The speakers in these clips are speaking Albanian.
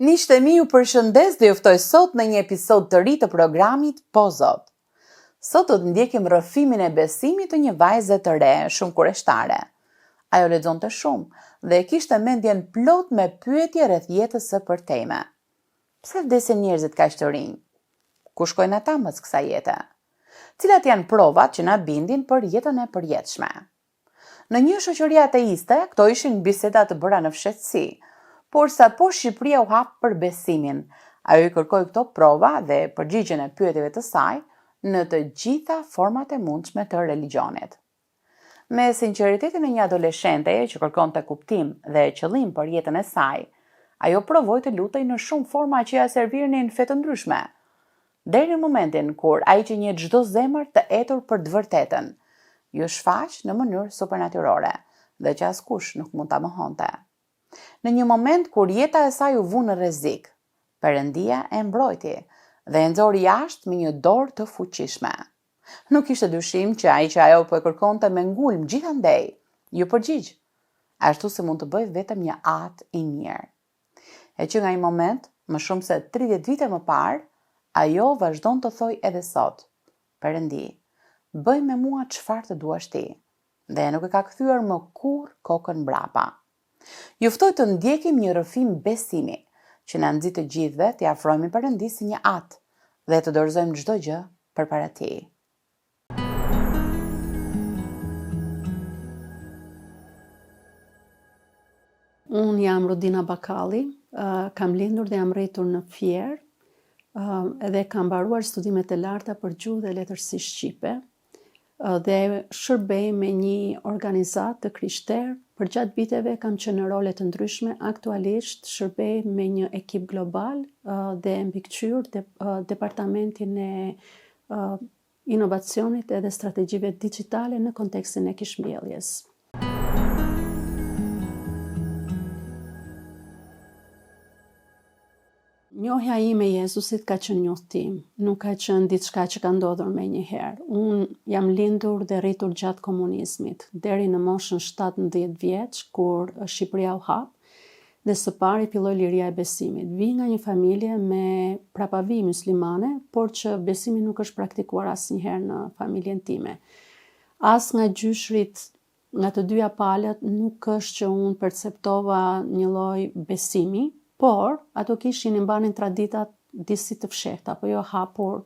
Miqtë e mi, ju përshëndes dhe juftoj sot në një episod të ri të programit Po Zot. Sot do të ndjekim rrëfimin e besimit të një vajze të re, shumë kureshtare. Ajo lexonte shumë dhe e kishte mendjen plot me pyetje rreth jetës së përtejme. Pse vdesin njerëzit kaq të rinj? Ku shkojnë ata pas kësaj jete? Cilat janë provat që na bindin për jetën e përjetshme? Në një shoqëri ateiste, këto ishin biseda të bëra në fshehtësi, por sapo Shqipëria u hap për besimin, ajo i kërkoi këto prova dhe përgjigjen e pyetjeve të saj në të gjitha format e mundshme të religionit. Me sinqeritetin e një adoleshente që kërkonte kuptim dhe qëllim për jetën e saj, ajo provoi të lutej në shumë forma që ia servirnin fe të ndryshme, deri në momentin kur ai që njeh çdo zemër të etur për të vërtetën, ju shfaq në mënyrë supernatyrore dhe që askush nuk mund ta mohonte. Në një moment kur jeta e saj u vu në rrezik, Perëndia e mbrojti dhe e nxori jashtë me një dorë të fuqishme. Nuk kishte dyshim që ai që ajo po e kërkonte me ngulm gjithandej, ju përgjigj, ashtu si mund të bëj vetëm një atë i mirë. E që nga një moment, më shumë se 30 vite më parë, ajo vazhdon të thoj edhe sot: Perëndi, bëj me mua çfarë të duash ti, dhe nuk e ka kthyer më kurrë kokën mbrapa. Ju ftoj të ndjekim një rrëfim besimi, që na nxit të gjithëve t'i afrohemi Perëndisë si një atë dhe të dorëzojmë çdo gjë përpara tij. Unë jam Rudina Bakalli, kam lindur dhe jam rritur në Fier, edhe kam mbaruar studimet e larta për gjuhë dhe letërsi shqipe, dhe shërbej me një organizat të krishterë. Për gjatë viteve kam qenë në role të ndryshme, aktualisht shërbej me një ekip global dhe mbikëqyrë departamentin e inovacionit edhe strategjive digjitale në kontekstin e kishmbjelljes. Njohja ime e Jezusit ka qenë njohtim, nuk ka qenë diçka që ka ndodhur me një herë. Unë jam lindur dhe rritur gjatë komunizmit, deri në moshën 17 vjeç, kur Shqipëria u hap, dhe së pari filloi liria e besimit. Vi nga një familje me prapavi muslimane, por që besimi nuk është praktikuar asnjëherë në familjen time. As nga gjyshrit, nga të dyja palët, nuk është që unë perceptova një lloj besimi, por ato kishin i mbanin traditat disi të fshehta, apo jo hapur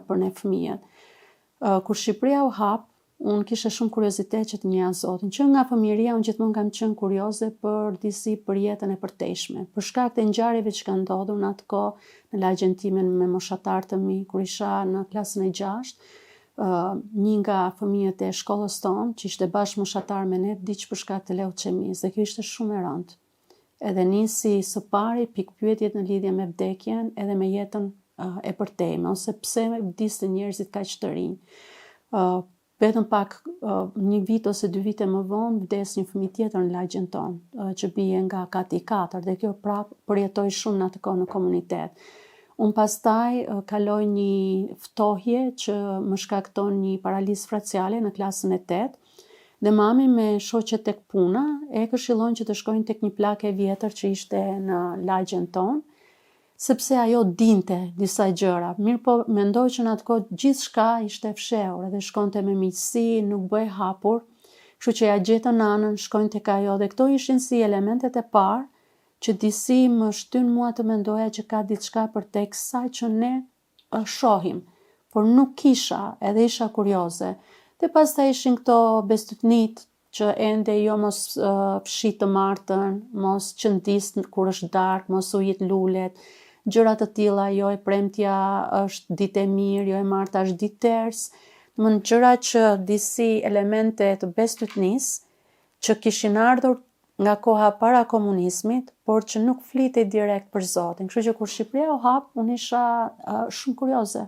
për ne fëmijët. Kur Shqipëria u hap, unë kisha shumë kuriozitet që të njohja Zotin. Që nga fëmijëria unë gjithmonë kam qenë kurioze për jetën e përtejshme, për shkak të ngjarjeve që kanë ndodhur në atë kohë në lagjen time me moshatarë të mi, kur isha në klasën e 6, një nga fëmijët e shkollës tonë, që ishte bashkë moshatar me ne, vdiq për shkak të leuqemisë, dhe kjo ishte shumë e rëndë. Edhe nisi së pari pikpyetjet në lidhje me vdekjen edhe me jetën e përtejme, ose pse vdiste njerëzit kaq të rinj. Vetëm pak një vit ose 2 vite më vonë vdes një fëmijë tjetër në lagjen tonë, që bie nga kati 4, dhe kjo prapë përjetoi shumë në atë kohë në komunitet. Unë pastaj kaloj një ftohje që më shkakton një paralizë faciale në klasën e 8, dhe mami me shoqet tek puna e këshillon që të shkojnë tek një plakë e vjetër që ishte në lagjen tonë, sepse ajo dinte disa gjëra. Mirë po mendoj që në atë kohë gjithçka ishte fshehur, edhe shkonte me miqësi, nuk bëhej hapur, kështu që ja gjetën nanën, shkojnë tek ajo, dhe këto ishin si elementet e parë që disi më shtyn mua të mendoja që ka diçka përtej kësaj që ne shohim, por nuk kisha, edhe isha kurioze. Dhe pastaj ishin këto bestytnit që ende jo mos fshi të martën, mos qëndis kur është darkë, mos ujit lulet, gjëra të tilla, jo e premtja është ditë e mirë, jo e marta është ditë ters, domethënë gjëra që disi elemente të bestytnisë që kishin ardhur nga koha para komunizmit, por që nuk flitej direkt për Zotin. Kështu që kur Shqipëria u hap, unë isha shumë kurioze,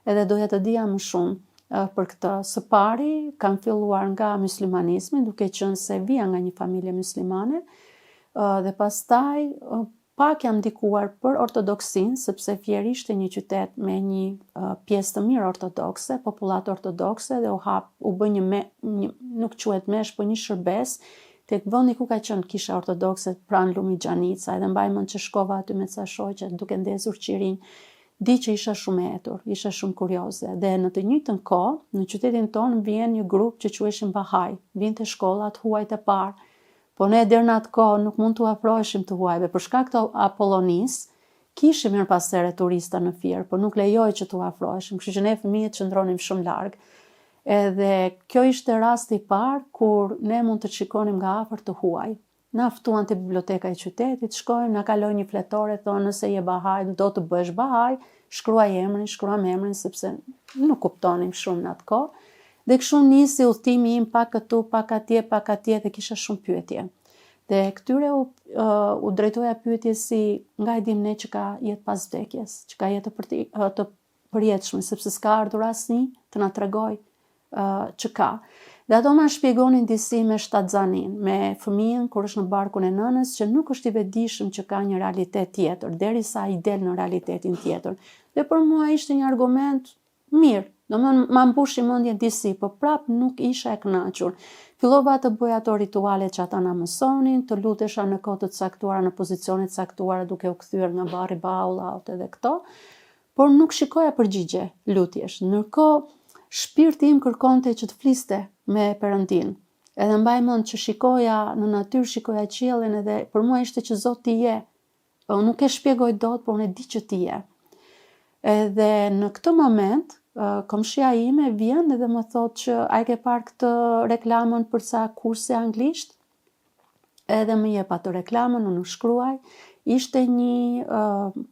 edhe doja të dija më shumë për këtë. Së pari kam filluar nga muslimanizmi, duke qenë se vija nga një familje muslimane, dhe pastaj pak jam ndikuar për ortodoksin, sepse Fier ishte një qytet me një pjesë të mirë ortodokse, popullat ortodokse, dhe u bë nuk quhet mesh, por një shërbes tek vendi ku ka qenë kisha ortodokse pranë lumit Xhanica, edhe mbaj mend që shkova aty me ca shoqe duke ndezur qirin, di që isha shumë e etur, isha shumë kurioze, dhe në të njëjtën kohë, në qytetin tonë vjen një grup që quheshin Bahaj, vinte shkollat huajt e parë, po ne deri në atë kohë nuk mund t'u afroheshim të huajve, për shkak të Apollonis, kishim mirëpasere turista në Fier, por nuk lejoj që t'u afroheshim, kështu që ne fëmijët qëndronim shumë larg. Edhe kjo ishte rasti i parë kur ne mund të shikonim nga afër të huaj. Na ftuan te biblioteka e qytetit, shkojmë, na kaloi një fletore, thonë nëse je Bahaj, do të bësh Bahaj, shkruaj emrin, sepse nuk kuptonim shumë në atë kohë. Dhe kështu nisi udhëtimi im pak këtu, pak atje, dhe kisha shumë pyetje. Dhe këtyre u drejtoja pyetjes si nga e dim ne që ka jetë pas vdekjes, që ka jetë të përjetshme, sepse s'ka ardhur asnjë të na tregoj që ka. Dhe ato ma shpjegonin disi me shtatzanin, me fëmijën kur është në barkun e nënës, që nuk është i vetëdijshëm që ka një realitet tjetër, derisa i del në realitetin tjetër. Dhe për mua ishte një argument mirë, ma mbushi mendjen disi, por prap nuk isha e kënaqur. Fillova të bëja ato rituale që ata na mësonin, të lutesha në kohë të caktuara, në pozicione të caktuara, duke u kthyer nga barri baulllaut edhe këto, por nuk shikoja përgjigje lutjesh. Ndërkohë shpirti im kërkonte që të fliste me Perëndin. Edhe mbaj mend që shikoja në natyrë, shikoja qiellin, edhe për mua ishte që Zoti ti je. Nuk e shpjegoj dot, por unë e di që ti je. Edhe në këtë moment, komshia ime vjen edhe më thotë që a e ke parë këtë reklamën për ca kurse anglisht? Edhe më jep atë reklamën, unë shkruaj. Ishte një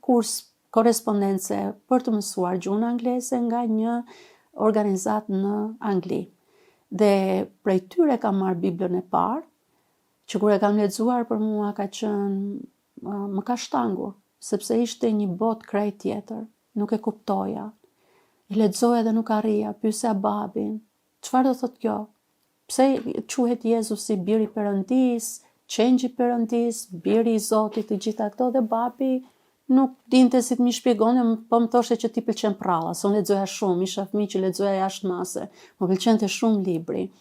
kurs korrespondence për të mësuar gjuhën angleze nga një organizat në Angli. Dhe prej tyre kam marrë Biblën e parë, që kur e kam lexuar për mua ka qenë më ka shtangur, sepse ishte një botë krejt tjetër, nuk e kuptoja. I lexoja dhe nuk arrija, pyesja babin, çfarë do thotë kjo? Pse quhet Jezusi biri i Perëndis, qengji i Perëndis, biri i Zotit, të gjitha këto, dhe babi nuk dinte si të më shpjegonte, po më thoshte që ti pëlqen pralla, se unë lexoja shumë, isha fëmijë që lexoja jashtë mase, më pëlqente shumë libri.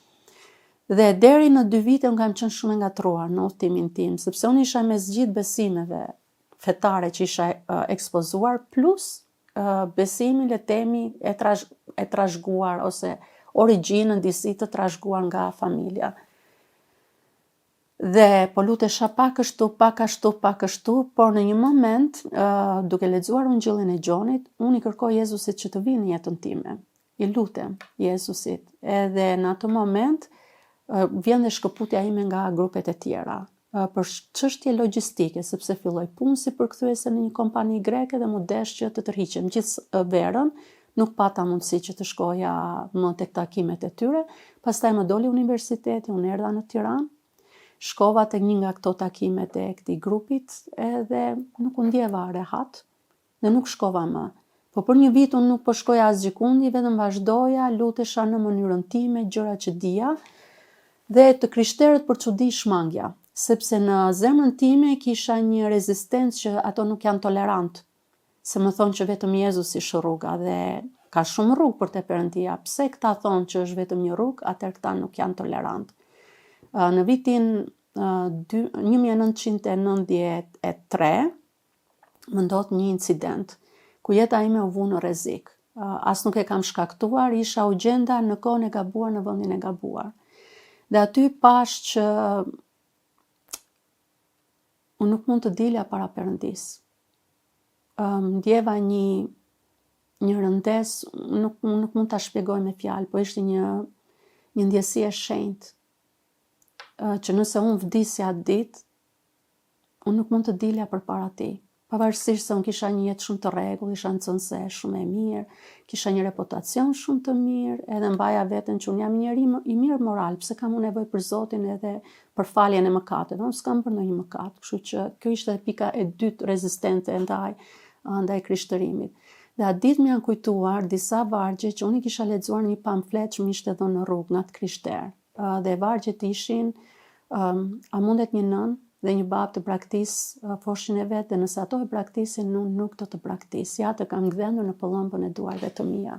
Dhe deri në 2 vite unë kam qenë shumë e ngatruar në udhëtimin tim, sepse unë isha mes gjithë besimeve fetare që isha ekspozuar, plus besimin le temi e trashëguar ose origjinën disi të trashëguar nga familja. Dhe po lutesha pak ashtu, por në një moment, duke lexuar Ungjillin e Gjonit, unë i kërkoj Jezusit që të vinë në jetën time. I lutem Jezusit. Edhe në atë moment vjen dhe shkëputja ime nga grupet e tjera, për çështje logjistike, sepse filloj punë si përkthyese në një kompani greke dhe më desh që të tërhiqem gjithë verën, nuk pata mundësi që të shkoja më tek takimet e tyre, pastaj më doli universiteti, unë erdha në Tiranë. Shkova tek një nga këto takimet e këtij grupit edhe nuk u ndjeva rehat dhe nuk shkova më. Po për një vit unë nuk po shkoja as gjikundi, vetëm vazhdoja, lutesha në mënyrën time, gjëra që dija, dhe të krishterët për çudi shmangja, sepse në zemrën time kisha një rezistencë që ato nuk janë tolerant, se më thonë që vetëm Jezusi është rruga dhe ka shumë rrugë për te Perëndia. Pse këta thonë që është vetëm një rrugë, atëherë këta nuk janë tolerant. Në vitin 1993 më ndodhi një incident ku jeta ime u vu në rrezik. As nuk e kam shkaktuar, isha u gjenda në kohën e gabuar, në vendin e gabuar. Dhe aty pash që unë nuk mund të dilja para Perëndis. Ndjeva një rëndes, nuk mund ta shpjegoj me fjalë, po ishte një ndjesi e shenjtë. Që nëse unë vdisja atë ditë, unë nuk mund të dilja përpara tij. Pavarësisht se unë kisha një jetë shumë të rregull, isha nxënëse shumë e mirë, kisha një reputacion shumë të mirë, edhe mbaja veten që unë jam njeri i mirë moral, pse kam unë nevojë për Zotin edhe për faljen e mëkateve. Unë s'kam bërë ndonjë mëkat, kështu që kjo ishte pika e dytë rezistente ndaj krishtërimit. Dhe atë ditë më janë kujtuar disa vargje që unë kisha lexuar një pamflet që më ishte dhënë në rrugë nga të krishterë. Dhe vargjet ishin, a mundet një nën dhe një bab të braktisë foshin e vet, dhe nëse ato e braktisin, unë nuk do të braktis, ja të kam gdhendur në pëllëmbën e duarve të mia.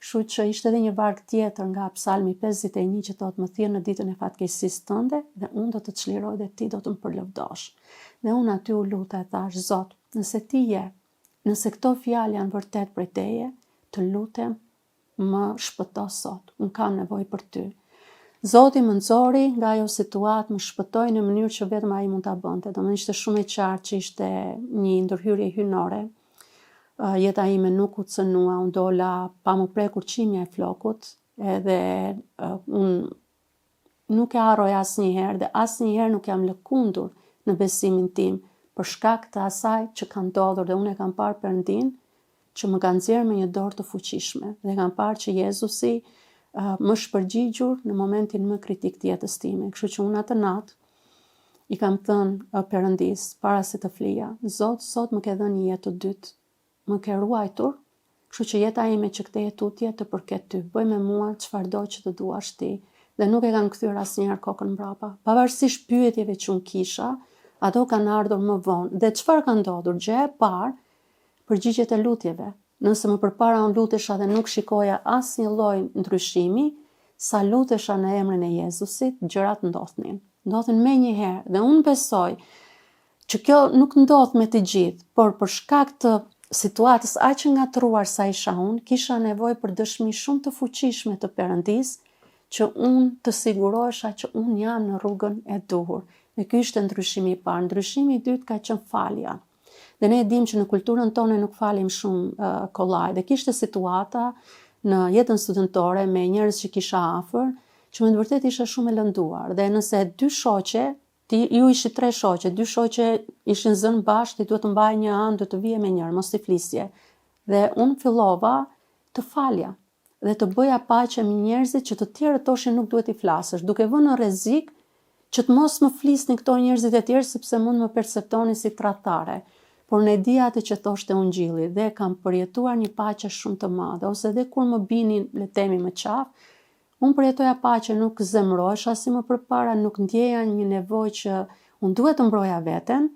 Kështu që ishte edhe një varg tjetër nga Psalmi 51 që thotë më thirr në ditën e fatkeqësisë tënde dhe unë do të të çliroj dhe ti do të më përlëvdosh. Dhe unë aty u luta e thash, Zot, nëse ti je, nëse këto fjalë janë vërtet prej teje, të lutem më shpëto sot. Unë kam nevojë për ty. Zoti më nxori nga ajo situatë, më shpëtoi në mënyrë që vetëm ai mund ta bënte. Domethënë ishte shumë e qartë që ishte një ndërhyrje hynore. Jeta ime nuk u cënua, unë dola pa më prekur qimja e flokut, edhe unë nuk e harroj asnjëherë dhe asnjëherë nuk jam lëkundur në besimin tim për shkak të asaj që ka ndodhur dhe unë e kam parë Perëndin që më ka nxjerrë me një dorë të fuqishme dhe kam parë që Jezusi më shpërgjigjur në momentin më kritik të jetës time. Kështu që unë atë natë i kam thënë Perëndis para se të flija, Zot, sot më ke dhënë një jetë të dytë, më ke ruajtur, kështu që jeta ime që këtë jetutje të përket ty, bëj me mua çfarëdo që të duash ti, dhe nuk e kam kthyer asnjëherë kokën mbrapa. Pavarësisht pyetjeve që unë kisha, ato kanë ardhur më vonë. Dhe çfarë ka ndodhur? Gjëja e parë, përgjigjet e lutjeve. Nëse më përpara unë lutesha dhe nuk shikoja asnjë lloj ndryshimi, sa lutesha në emrin e Jezusit, gjërat ndodhnin. Ndodhin menjëherë dhe unë besoj që kjo nuk ndodh me të gjithë, por për shkak të situatës aq që ngatruar sa isha unë, kisha nevojë për dëshmi shumë të fuqishme të Perëndis që unë të sigurohesha që unë jam në rrugën e duhur. Dhe ky ishte ndryshimi i parë. Ndryshimi i dytë ka qenë falja. Dhe ne e dim që në kulturën tonë nuk falim shumë kollaj. Dhe kishte situata në jetën studentore me njerëz që kisha afër, që me të vërtetë isha shumë e lënduar. Dhe nëse dy shoqe, ju ishi 3 shoqe, 2 shoqe ishin zënë bashkë, ti duhet të mbaj një anë, duhet të vije me njërë, mos t'i flisje. Dhe unë fillova të falja dhe të bëja paqe me njerëzit që të tjerët thoshin nuk duhet i flasësh, duke vënë në rrezik që të mos më flisnin këto njerëzit e tjerë sepse mund më perceptonin si tradhtare. Por ne di atë që thoshte Ungjilli dhe kam përjetuar një paqe shumë të madhe, ose edhe kur më binin le të themi më qafë, unë përjetoja paqe, nuk zemrohesha si më përpara, nuk ndjeja një nevojë që unë duhet të mbroja veten,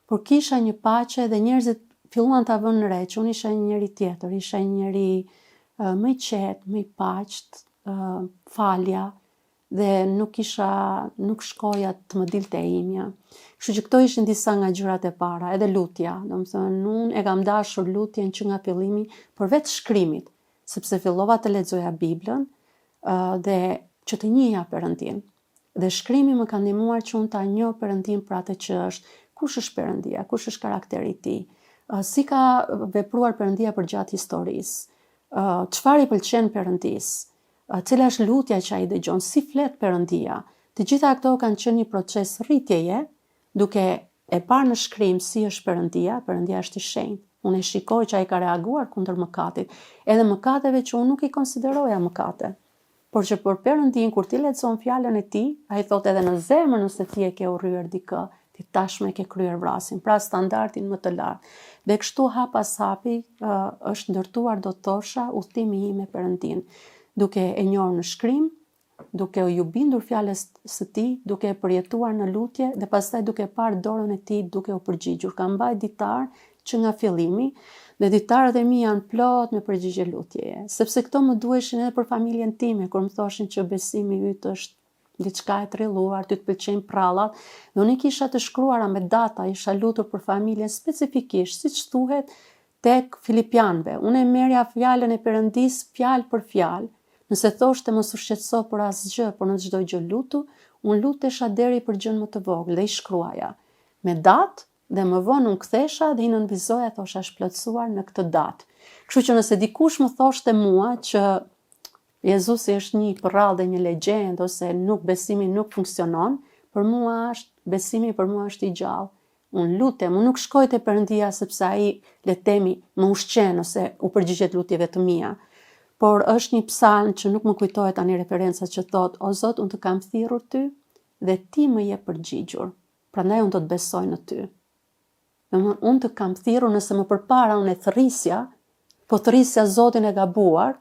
por kisha një paqe dhe njerëzit filluan ta vënë në re që unë isha një njeri tjetër, isha një njeri më i qetë, më i paqt, falja dhe nuk shkoja të më dilte e imja. Kështu që këto ishin disa nga gjërat e para, edhe lutja, domethënë unë e kam dashur lutjen që nga fillimi, por vetë shkrimit, sepse fillova të lexoja Biblën dhe që të njihja Perëndin. Dhe shkrimi më ka ndihmuar që unë ta njoh Perëndin për atë që është, kush është Perëndia, kush është karakteri i tij, si ka vepruar Perëndia përgjatë historisë, çfarë i pëlqen Perëndis, cila është lutja që ai dëgjon, si flet Perëndia. Të gjitha këto kanë qenë një proces rritjeje, duke e parë në shkrim si është Perëndia, Perëndia është i shenjtë. Unë e shikoj që ai ka reaguar kundër mëkatit, edhe mëkateve që unë nuk i konsideroja mëkate. Por që për Perëndin, kur ti lexon fjalën e tij, ai thotë edhe në zemër nëse ti e ke urryer dikë, ti tashmë e ke kryer vrasin, pra standardin më të lartë. Dhe kështu hap pas hapi është ndërtuar, do të thosha, udhëtimi im me Perëndin, duke e njohur në shkrim, duke u bindur fjalës së tij, duke e përjetuar në lutje dhe pastaj duke parë dorën e tij duke u përgjigjur. Kam mbajt ditar që nga fillimi, dhe ditarët e mi janë plot me përgjigje lutjeje, sepse këto më duheshin edhe për familjen time, kur më thoshin që besimi yt është diçka e trilluar, ty të pëlqejnë prallat, dhe unë kisha të shkruara me data, isha lutur për familjen specifikisht, siç thuhet tek Filipianëve. Unë e merrja fjalën e Perëndis fjalë për fjalë. Nëse thoshte mos u shqetëso për asgjë, por në çdo gjë lutu, unë lutesha deri për gjën më të vogël dhe i shkruaja me datë. Dhe më vonë unë kthesha dhe i nënvizoja, thosha është plotësuar në këtë datë. Kështu që nëse dikush më thoshte mua që Jezusi është një përrallë dhe një legjendë ose besimi nuk funksionon, për mua besimi për mua është i gjallë. Unë lutem, unë nuk shkoj te Perëndia sepse ai le të themi më ushqen ose u përgjigjet lutjeve të mia. Por është një psalm që nuk më kujtohet tani referenca që thot: O Zot, unë të kam thirrur ty dhe ti më je përgjigjur. Prandaj unë do të besoj në ty. Unë të kam thirrur nëse më përpara unë e thërrisja, po thërrisja Zotin e gabuar,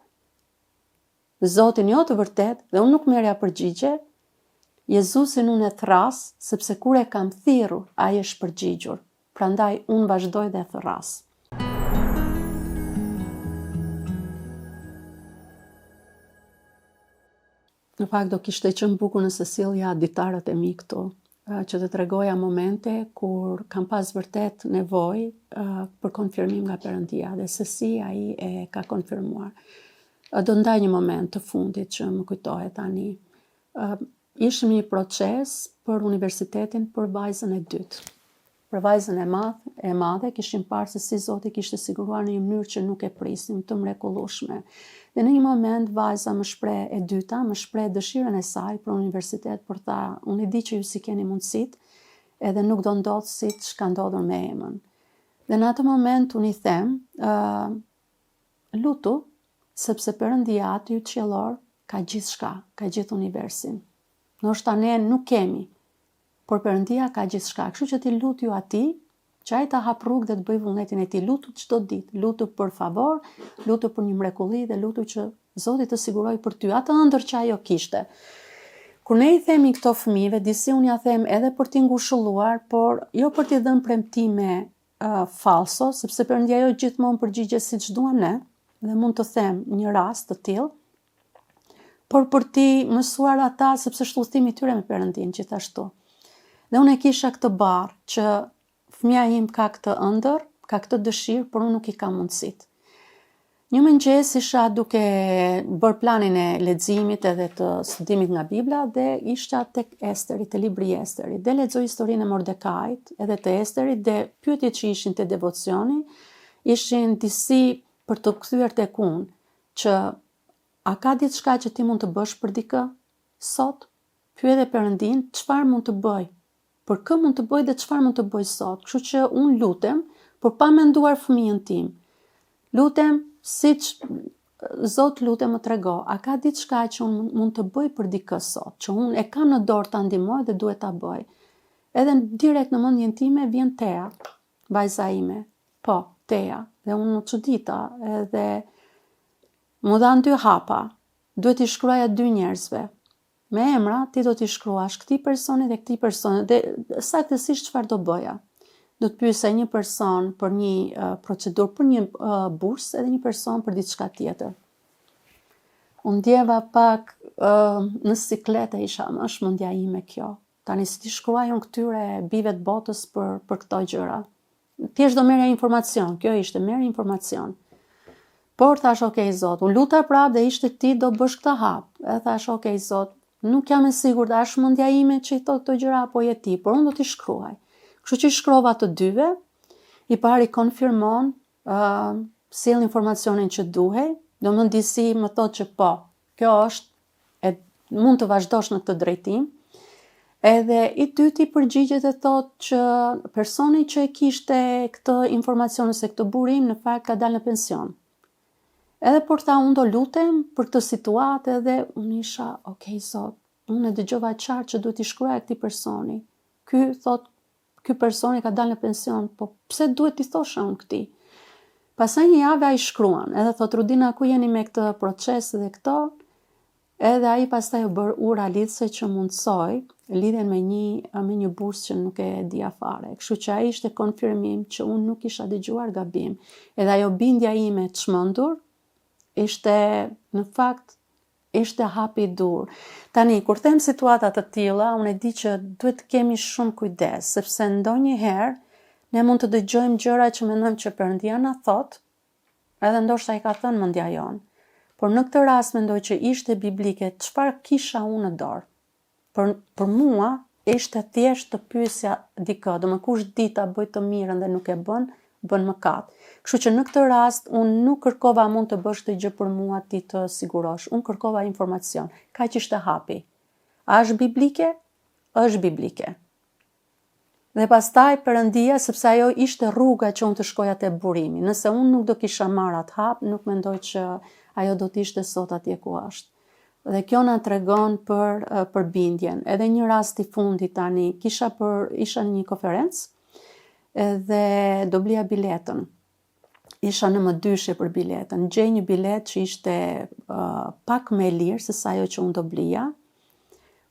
Zotin jo të vërtet, dhe unë nuk merrja përgjigje, Jezusin unë e thras, sepse kur e kam thirrur, ai është përgjigjur. Prandaj unë vazhdoj dhe thërras. Në fakt do kishte qenë bukur nëse sillja ditarët e mi këtu, që të tregoja momente kur kam pas vërtet nevojë për konfirmim nga Perëndia dhe se si ai e ka konfirmuar. Do ndaj një moment të fundit që më kujtohet tani. Ishim një proces për universitetin për vajzën e dytë. Për vajzën e madhe kishim parë se si Zoti kishte siguruar në një mënyrë që nuk e prisnim, të mrekullueshme. Dhe në një moment vajza më shpreh e dyta, më shpreh dëshirën e saj për universitet, për tha, unë e di që ju si keni mundësit, edhe nuk do ndodhë siç ka ndodhur me Emën. Dhe në atë moment unë i them, lutu, sepse Perëndia aty qiellor ka gjithçka, ka gjithë universin. Ndoshta ne nuk kemi, por Perëndia ka gjithçka. Kështu që ti lutju atij, që ai ta hap rrugë dhe të bëj vullnetin e tij. Lutu çdo ditë, lutu për favor, lutu për një mrekulli dhe lutu që Zoti të sigurojë për ty atë ëndër që ajo kishte. Kur ne i themi këto fëmijëve, disi unë ja them edhe për t'i ngushëlluar, por jo për t'i dhënë premtime falso, sepse Perëndia jo gjithmonë përgjigjet siç duam ne, dhe mund të them një rast të tillë, por për t'i mësuar ata sepse është udhëtimi i tyre me Perëndin gjithashtu. Dhe unë e kisha këtë barë që fëmia im ka këtë ëndër, ka këtë dëshirë, por unë nuk i kam mundësit. Një mëngjes isha duke bërë planin e leximit edhe të studimit nga Bibla dhe isha tek Esteri, te libri i Esterit. Dhe lexoj historinë e Mordekait edhe të Esterit dhe pyetjet që ishin te devocioni ishin disi për të kthyer tek unë që a ka diçka që ti mund të bësh për dikë sot? Pyet e Perëndin, çfarë mund të bëj? Për kë mund të bëj dhe çfarë mund të bëj sot? Kështu që unë lutem, por pa menduar fëmijën tim. Lutem siç Zot lutem më trego, a ka diçka që unë mund të bëj për dikë sot, që unë e kam në dorë ta ndihmoj dhe duhet ta bëj. Edhe direkt në mendjen time vjen Tea, vajza ime. Po, Tea, dhe unë më çudita, edhe më dhan 2 hapa. Duhet i shkruaja 2 njerëzve. Me emra, ti do t'i shkruash këtij personi dhe këtij personi, dhe saktësisht çfarë do bëja. Do të pyesja një person për një procedurë, për një bursë, edhe një person për diçka tjetër. Unë ndjeva pak në sikletë isha, është mendja ime kjo. Tani si t'i shkruaj unë këtyre bijve të botës për këto gjëra. Thjesht do merrja informacion, kjo ishte, merr informacion. Por thash, okay Zot, unë luta prapë dhe ishte ti do bësh këtë hap. E thash, okay Zot, nuk jam e sigurt a është mendja ime që i thot këto gjëra apo je ti, por unë do t'i shkruaj. Kështu që i shkrova të dyve, i pari konfirmon, sjell informacionin që duhej, do më disi më thot që po, kjo është, mund të vazhdosh në këtë drejtim, edhe i dyti përgjigjet e thot që personi që e kishte këtë informacion ose këtë burim në fakt ka dalë në pension. Edhe por tha unë do lutem për këtë situatë edhe unë isha, okay Zot, unë e dëgjova qartë që duhet i shkruaj këtij personi. Ky personi ka dalë në pension, po pse duhet t'i thosha unë këtij? Pastaj një javë ai shkruan, edhe thot Rudina, ku jeni me këtë proces dhe këto? Edhe ai pastaj u bër ura lidhse që mundsoj lidhen me një bursë që nuk e dija fare. Kështu që ai ishte konfirmim që unë nuk isha dëgjuar gabim. Edhe ajo bindja ime e çmendur ishte në fakt ishte hapi i dur. Tani, kur them situata të tilla, unë e di që duhet të kemi shumë kujdes, sepse ndonjëherë ne mund të dëgjojmë gjëra që mendojmë që Perëndia na thot, edhe ndoshta i ka thënë mendja jonë. Por në këtë rast mendoj që ishte biblike, çfarë kisha unë në dorë. Për mua ishte thjesht të pyesja dikë, domethënë kush di ta bëj të mirën dhe nuk e bën mëkat. Kështu që në këtë rast unë nuk kërkova mund të bësh të gjë për mua ti të sigurosh. Unë kërkova informacion. Kaq ishte hapi. A është biblike? Është biblike. Dhe pastaj Perëndia, sepse ajo ishte rruga që unë të shkoja te burimi. Nëse unë nuk do kisha marrë atë hap, nuk mendoj që ajo do të ishte sot atje ku është. Dhe kjo na tregon për bindjen. Edhe një rast i fundit tani, isha në një konferencë edhe do blija biletën. Isha në mëdyshje për biletën. Gjej një bilet që ishte pak më e lirë se sa ajo që unë do blija,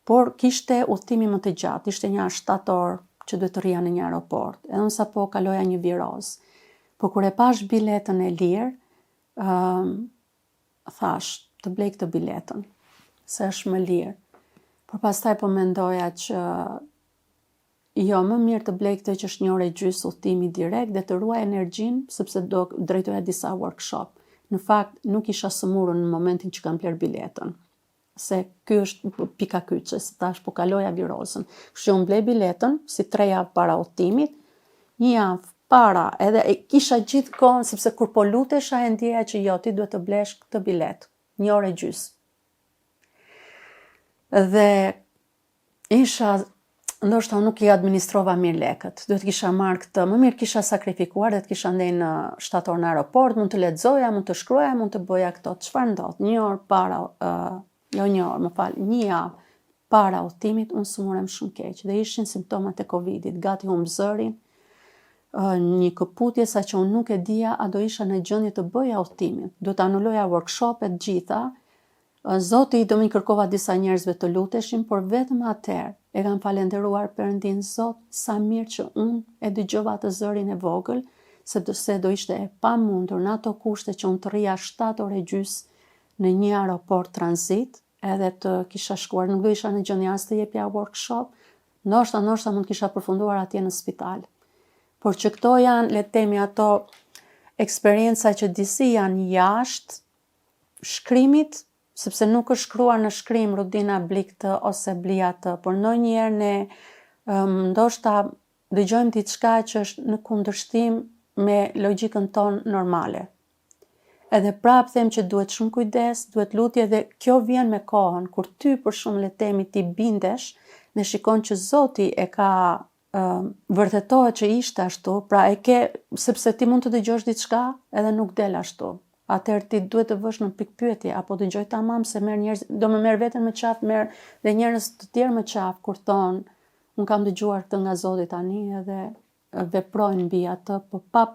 por kishte udhëtimi më të gjatë. Ishte një 7 orë që duhet të rrija në një aeroport. Edhe unë sapo kaloja një viroz. Po kur e pash biletën e lirë, thash, të blej këtë biletën. se është më lirë. Por pastaj po mendoja që jo, më mirë të blej këtë që është 1 orë e gjysmë udhëtimi direkt dhe të ruaj energjinë, sepse do drejtoja disa workshop. Në fakt, nuk isha sëmurur në momentin që kam bler biletën. Se ky është pika kyçe, se tash po kaloja virozën. Kështu unë blej biletën si 3 javë para udhëtimit, 1 javë para, edhe kisha gjithkohën, sepse kur po lutesha e ndjeja që jo, ti duhet të blesh këtë bilet, 1 orë e gjysmë. Dhe isha, ndoshta nuk i administrova mirë lekët, duhet kisha marrë këtë, më mirë kisha sakrifikuar dhe të kisha ndej në shtator në aeroport, mund të lexoja, mund të shkruaja, mund të bëja këto. Çfarë ndodh? 1 orë para, jo 1 orë, 1 javë para udhëtimit, unë sëmurem shumë keq dhe ishin simptomat e Covidit, gati humb zërin, një këputje sa që unë nuk e dija a do isha në gjendje të bëja udhëtimin. Do të anuloja workshopet gjitha. Zoti do më kërkova disa njerëzve të luteshin, por vetëm atëherë e kam falenderuar Perëndin Zot sa mirë që unë e dëgjova atë zërin e vogël, sepse do ishte e pamundur në ato kushte që unë të rrija 7 orë e gjysmë në një aeroport tranzit, edhe të kisha shkuar, nuk do isha në gjendje as të jepja workshop, ndoshta mund kisha përfunduar atje në spital. Por që këto janë, le të themi, ato eksperienca që disi janë jashtë shkrimit, sepse nuk është shkruar në shkrim Rudina bli këtë ose bli atë, por ndonjëherë ne ndoshta dëgjojmë diçka që është në kundërshtim me logjikën tonë normale. Edhe prap them që duhet shumë kujdes, duhet lutje dhe kjo vjen me kohën, kur ty për shumë le të themi ti bindesh dhe shikon që Zoti e ka vërtetohet që ishte ashtu, pra e ke, sepse ti mund të dëgjosh diçka edhe nuk del ashtu. Atëherë ti duhet të vësh në pikpyetje, apo dëgjoj tamam se merr njerëz, do më merr veten më qafë, merr dhe njerëz të tjerë më qafë kur thon, un kam dëgjuar këtë nga Zoti tani edhe veprojnë mbi atë, po pa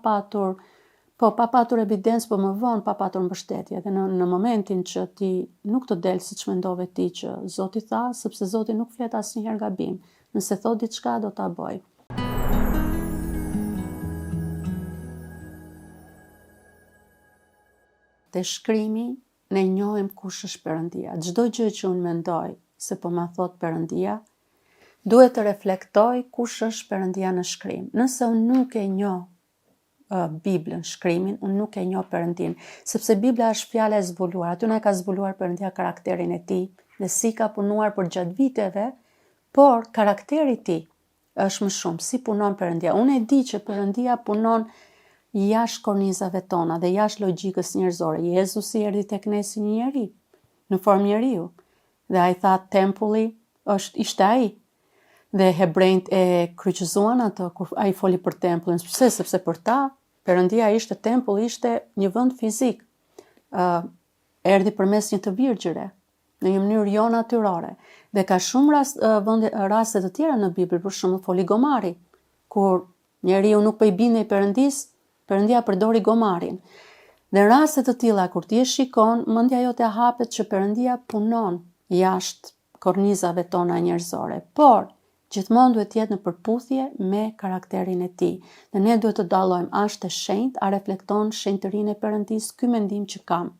patur evidencë, po më vonë pa patur mbështetje. Dhe në momentin që ti nuk të del siç mendove ti që Zoti tha, sepse Zoti nuk flet asnjëherë gabim. Nëse thot diçka do ta bëj. Te shkrimi ne njohim kush është Perëndia. Çdo gjë që unë mendoj se po ma thot Perëndia, duhet të reflektoj kush është Perëndia në shkrim. Nëse unë nuk e njoh Biblën, shkrimin, unë nuk e njoh Perëndin, sepse Bibla është fjala e zbuluar. Aty na ka zbuluar Perëndia karakterin e tij dhe si ka punuar për gjatë viteve, por karakteri i tij është më shumë, si punon Perëndia. Unë e di që Perëndia punon jashtë kornizave tona dhe jashtë logjikës njerëzore. Jezusi erdhi tek ne si një njeri, në formë njeriu. Dhe ai tha tempulli ishte ai. Dhe hebrejt e kryqëzuan atë kur ai foli për tempullin. Pse? Sepse për ta Perëndia ishte tempulli, ishte një vend fizik. Erdhi përmes një të virgjëre, në një mënyrë jo natyrore. Dhe ka shumë raste të tjera në Bibël, për shembull foli gomari, kur njeriu nuk po i bindej Perëndis, Perëndia përdori gomarin. Dhe raste të tilla kur ti e shikon, mendja jote hapet që Perëndia punon jashtë kornizave tona njerëzore, por gjithmonë duhet të jetë në përputhje me karakterin e tij. Dhe ne duhet të dallojmë a është e shenjtë, a reflekton shenjtërinë e Perëndis, ky mendim që kam.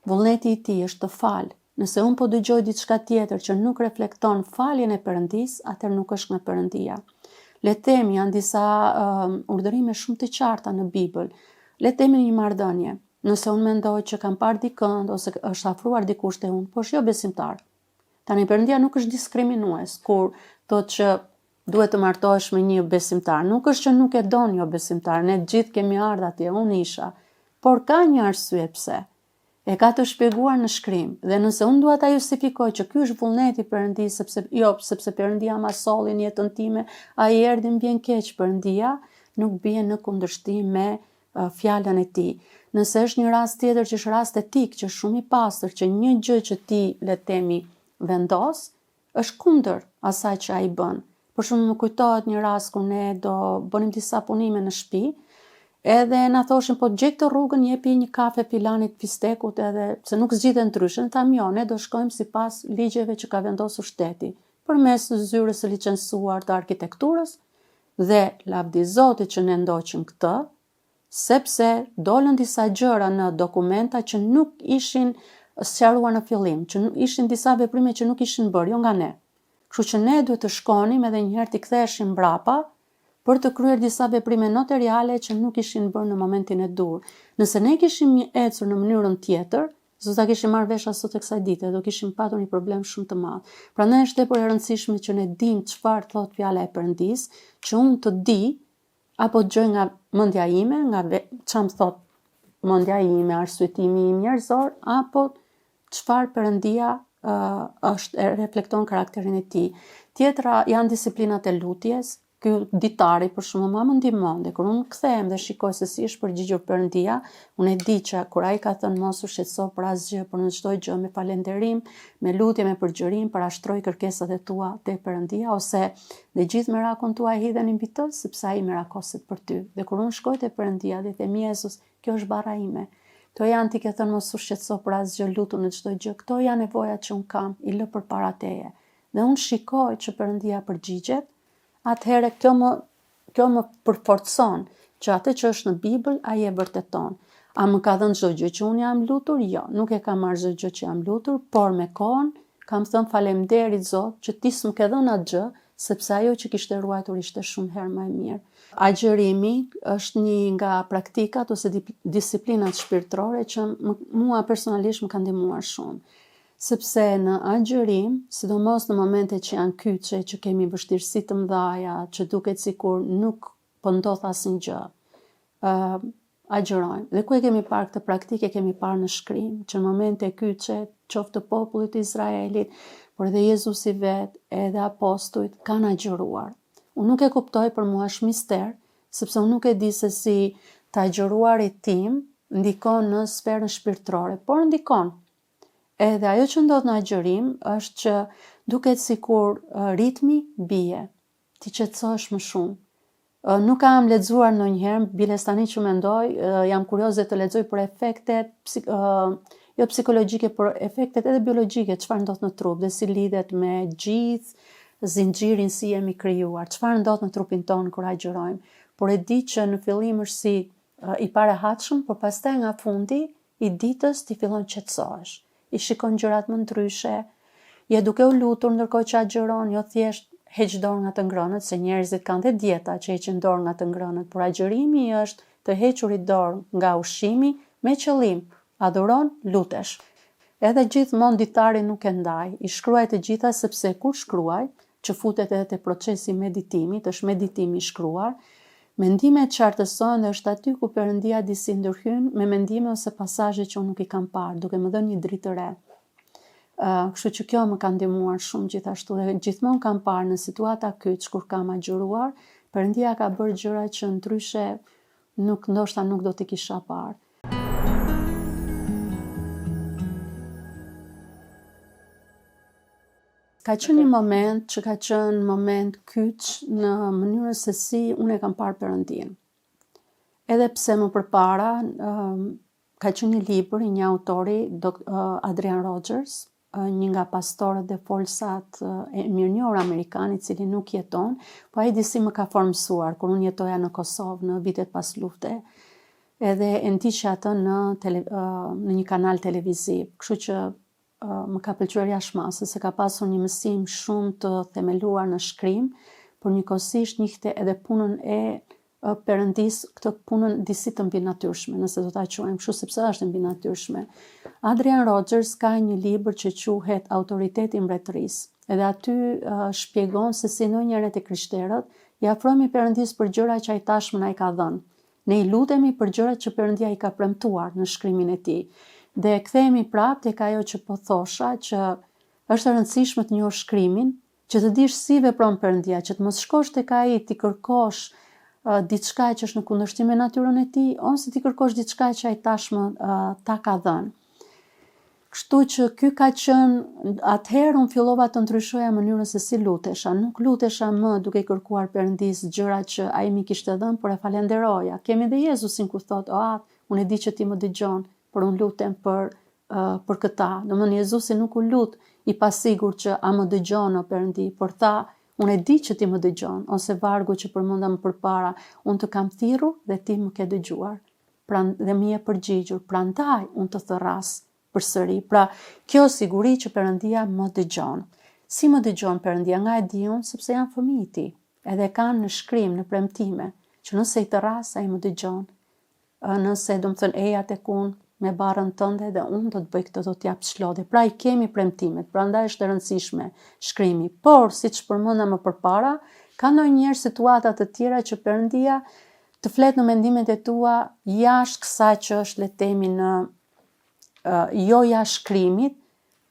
Vullneti i tij është të falë. Nëse unë po dëgjoj diçka tjetër që nuk reflekton faljen e Perëndis, atëherë nuk është nga Perëndia. Le të themi, janë disa urdhërime shumë të qarta në Bibël. Le të themi një marrëdhënie. Nëse unë mendoj që kam parë dikënd ose është afruar dikush te unë, po është jo besimtar. Tani Perëndia nuk është diskriminues kur thotë që duhet të martohesh me një besimtar. Nuk është që nuk e don jo besimtar, ne gjithë kemi ardhur atje, unë isha. Por ka një arsye pse. E ka të shpjeguar në shkrim. Dhe nëse unë dua ta justifikoj që ky është vullneti i Perëndis, sepse Perëndia ma solli në jetën time, ai erdhi më vjen keq Perëndia, nuk bie në kundërshtim me fjalën e tij. Nëse është një rast tjetër që është rast etik, që është shumë i pastër, që një gjë që ti le të themi vendos, është kundër asaj që ai bën. Për shembull, më kujtohet një rast kur ne do bënim disa punime në shtëpi, edhe na thoshin po gjej këtë rrugën, jepi një kafe filanit Fistekut, edhe se nuk zgjidhen ndryshe, tham jo, ne do shkojmë sipas ligjeve që ka vendosur shteti, përmes zyrës së licencuar të arkitekturës, dhe lavdi Zotit që ne ndoqim këtë, sepse dolën disa gjëra në dokumenta që nuk ishin sqaruar në fillim, që ishin disa veprime që nuk ishin bërë, jo nga ne. Kështu që ne duhet të shkonim edhe njëherë të ktheheshim mbrapa për të kryer disa veprime notariale që nuk ishin bërë në momentin e dur. Nëse ne kishim ecur në mënyrën tjetër, do ta kishim marrë vesh sot e kësaj dite, do kishim patur një problem shumë të madh. Prandaj është tepër e rëndësishme që ne dim çfarë thot fjala e Perëndis, që unë të di apo dëgjoj nga mendja ime, nga çfarë thot mendja ime, arsyetimi im njerëzor, apo çfarë Perëndia reflekton karakterin e tij. Tjetra janë disiplinat e lutjes. Ky ditari për shembull më ndihmon, dhe kur unë kthehem dhe shikoj se si është përgjigjur Perëndia, unë e di që kur ai ka thënë mos u shqetëso për asgjë, por në çdo gjë me falënderim, me lutje, me përgjërim, parashtroj kërkesat e tua tek Perëndia, ose dhe gjithë merakun tuaj hidheni mbi të, sepse ai merakoset për ty. Dhe kur unë shkoj te Perëndia dhe them Jezus, kjo është barra ime. Këto janë ti ke thënë mos u shqetëso për asgjë, lutu në çdo gjë. Këto janë nevojat që un kam, i lë përpara teje. Dhe unë shikoj që Perëndia përgjigjet. Atëherë kjo më përforcon që atë që është në Bibël ai e vërteton. A më ka dhënë çdo gjë që unë jam lutur? Jo, nuk e kam marrë çdo gjë që jam lutur, por me kohën kam thënë faleminderit Zot që ti s'më ke dhënë atë gjë, sepse ajo që kishte ruajtur ishte shumë herë më e mirë. Agjërimi është një nga praktikat ose disiplinat shpirtërore që mua personalisht më ka ndihmuar shumë. Sepse në agjërim, sidomos në momente që janë kyçe, që kemi vështirësi të mëdha, që duket sikur nuk po ndodh asnjë, agjërojmë. Dhe ku e kemi parë këtë praktikë, e kemi parë në Shkrim, që në momente kyçe, qoftë të popullit të Izraelit, por edhe Jezusi vet, edhe apostujt kanë agjëruar. Unë nuk e kuptoj, për mua është mister, sepse unë nuk e di se si të agjëruarit tim ndikon në sferën shpirtërore, por ndikon. Edhe ajo që ndodh në agjërim është që duket sikur ritmi bie, ti qetësohesh më shumë. Nuk kam lexuar ndonjëherë, biles tani që mendoj, jam kurioze të lexoj për efektet jo psikologjike, por efektet edhe biologjike, çfarë ndodh në trup dhe si lidhet me gjithë zinxhirin si jemi krijuar, çfarë ndodh në trupin tonë kur agjërojmë. Por e di që në fillim është si i parehatshëm, por pastaj nga fundi i ditës ti fillon qetësohesh. I shikon gjërat më ndryshe, je duke u lutur ndërkohë që agjëron, jo thjesht heq dorë nga të ngrënët, se njerëzit kanë dhe dieta që heqin dorë nga të ngrënët, por agjërimi është të hequrit dorë nga ushqimi me qëllim, adhuron, lutesh. Edhe gjithmonë ditari nuk e ndaj, i shkruaj të gjitha sepse kur shkruaj, që futet edhe te procesi meditimit, është meditimi i shkruar, mendimet qartësohen dhe është aty ku Perëndia disi ndërhyn me mendime ose pasazhe që unë nuk i kam parë, duke më dhënë një dritë të re. Kështu që kjo më ka ndihmuar shumë gjithashtu dhe gjithmonë kam parë në situata kyç kur kam agjëruar, Perëndia ka bërë gjëra që ndryshe ndoshta nuk do t'i kisha parë. Ka qenë një moment që ka qenë moment kyç në mënyrën se si unë e kam parë Perëndin. Edhe pse më përpara ka qenë një libër i një autori, Adrian Rogers, një nga pastorët dhe folsat e mirënjohur amerikan, i cili nuk jeton, po ai disi më ka formsuar kur unë jetoja në Kosovë në vitet pas lufte. Edhe e ndiqja atë në një kanal televiziv, kështu që më ka pëlqyer jashtëmase se ka pasur një mësim shumë të themeluar në shkrim, por njëkohësisht njihte edhe punën e Perëndis, këtë punën disi të mbinatyrshme, nëse do ta quajmë kështu, sepse është mbinatyrshme. Adrian Rogers ka një libër që quhet Autoriteti i mbretërisë. Edhe aty shpjegon se si ndonjëherë te krishterët i afrohemi Perëndis për gjëra që ai tashmë na i ka dhënë. Ne i lutemi për gjërat që Perëndia i ka premtuar në shkrimin e tij. Dhe kthehemi prapë tek ajo që po thosha, që është e rëndësishme të njohësh shkrimin, që të dish si vepron Perëndia, që të mos shkosh tek ai ti kërkosh diçka që është në kundërshtim me natyrën e tij, ose ti kërkosh diçka që ai tashmë ta ka dhënë. Kështu që ky ka qenë, atëherë unë fillova të ndryshoja mënyrën se si lutesha. Nuk lutesha më duke i kërkuar Perëndis gjëra që ai më kishte dhënë, por e falenderoja. Kemi dhe Jezusin ku thotë, unë e di që ti më dëgjon, por unë lutem për këta. Domethënë Jezusi nuk u lut i pasigur që a më dëgjon o Perëndi, por tha, unë e di që ti më dëgjon, ose vargu që përmenda më përpara, unë të kam thirrur dhe ti më ke dëgjuar. Dhe më je përgjigjur, prandaj unë të thërras përsëri. Pra, kjo siguri që Perëndia më dëgjon. Si më dëgjon Perëndia? Nga e di unë, sepse janë fëmijë i tij. Edhe kanë në shkrim, në premtime, që nëse i të ras, ai më dëgjon. Nëse do më thënë eja tek unë me barën tënde dhe unë do të bëj këtë, do t'jap çlodhe. Pra i kemi premtimet, prandaj është e rëndësishme shkrimi. Por, siç përmenda më përpara, ka ndonjëherë situata të tjera që Perëndia të flet në mendimet e tua jashtë kësaj që është le të themi në jo jashtë shkrimit,